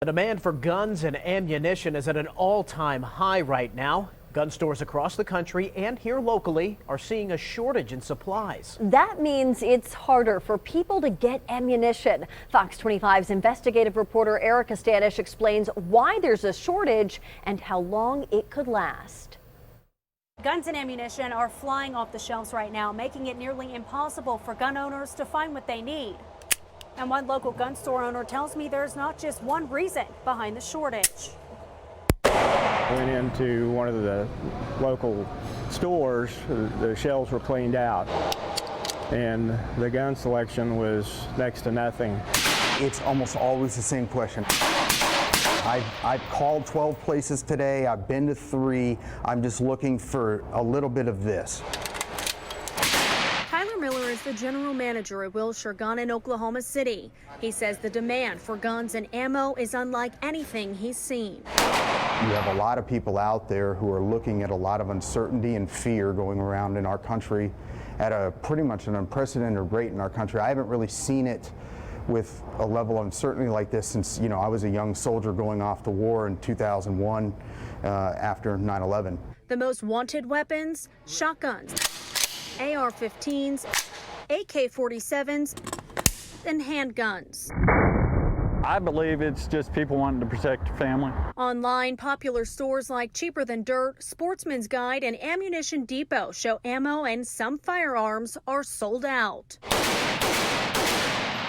The demand for guns and ammunition is at an all-time high right now. Gun stores across the country and here locally are seeing a shortage in supplies. That means it's harder for people to get ammunition. Fox 25's investigative reporter Erica Stanish explains why there's a shortage and how long it could last. Guns and ammunition are flying off the shelves right now, making it nearly impossible for gun owners to find what they need. And one local gun store owner tells me there's not just one reason behind the shortage. Went into one of the local stores, the shelves were cleaned out, and the gun selection was next to nothing. It's almost always the same question. I've called 12 places today, I've been to 3, I'm just looking for a little bit of this. Miller is the general manager at Wilshire Gun in Oklahoma City. He says the demand for guns and ammo is unlike anything he's seen. You have a lot of people out there who are looking at a lot of uncertainty and fear going around in our country at a pretty much an unprecedented rate in our country. I haven't really seen it with a level of uncertainty like this since, I was a young soldier going off to war in 2001 after 9/11. The most wanted weapons, shotguns, AR-15s, AK-47s, and handguns. I believe it's just people wanting to protect their family. Online, popular stores like Cheaper Than Dirt, Sportsman's Guide, and Ammunition Depot show ammo and some firearms are sold out.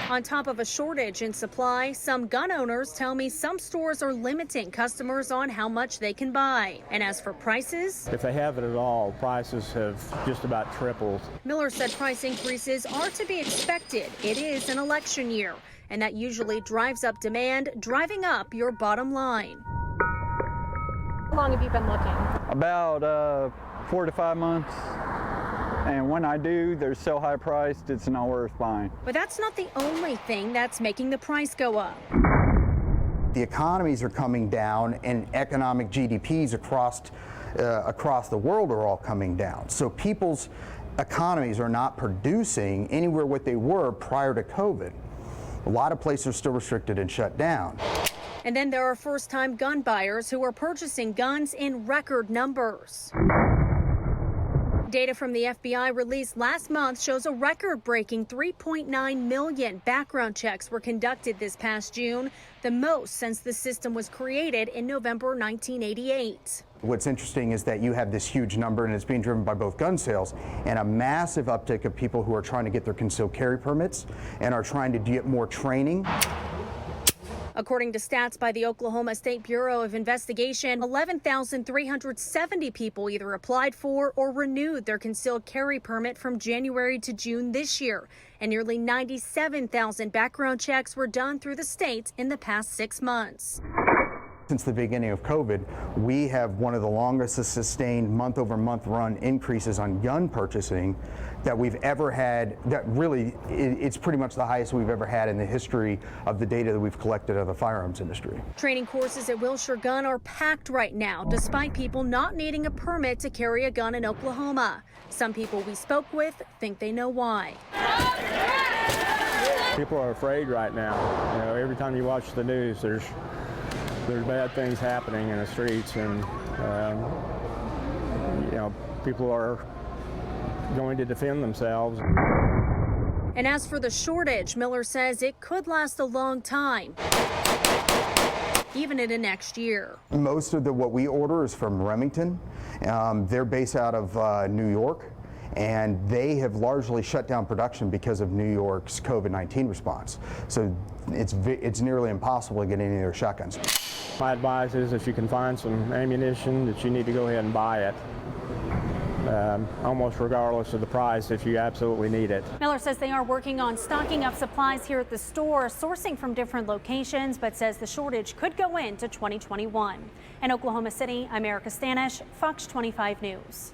On top of a shortage in supply, some gun owners tell me some stores are limiting customers on how much they can buy. And as for prices, If they have it at all, prices have just about tripled. Miller said price increases are to be expected. It is an election year, and that usually drives up demand, driving up your bottom line. How long have you been looking? About 4 to 5 months. And when I do, they're so high priced, it's not worth buying. But that's not the only thing that's making the price go up. The economies are coming down and economic GDPs across the world are all coming down. So people's economies are not producing anywhere what they were prior to COVID. A lot of places are still restricted and shut down. And then there are first-time gun buyers who are purchasing guns in record numbers. Data from the FBI released last month shows a record-breaking 3.9 million background checks were conducted this past June, the most since the system was created in November 1988. What's interesting is that you have this huge number, and it's being driven by both gun sales and a massive uptick of people who are trying to get their concealed carry permits and are trying to get more training. According to stats by the Oklahoma State Bureau of Investigation, 11,370 people either applied for or renewed their concealed carry permit from January to June this year, and nearly 97,000 background checks were done through the state in the past 6 months. Since the beginning of COVID, we have one of the longest sustained month-over-month run increases on gun purchasing that we've ever had. That really, it's pretty much the highest we've ever had in the history of the data that we've collected of the firearms industry. Training courses at Wilshire Gun are packed right now, despite people not needing a permit to carry a gun in Oklahoma. Some people we spoke with think they know why. People are afraid right now. Every time you watch the news, there's bad things happening in the streets, and people are going to defend themselves. And as for the shortage, Miller says it could last a long time, even into next year. Most of what we order is from Remington. They're based out of New York, and they have largely shut down production because of New York's COVID-19 response. So it's nearly impossible to get any of their shotguns. My advice is if you can find some ammunition, that you need to go ahead and buy it, almost regardless of the price, if you absolutely need it. Miller says they are working on stocking up supplies here at the store, sourcing from different locations, but says the shortage could go into 2021. In Oklahoma City, I'm Erica Stanish, Fox 25 News.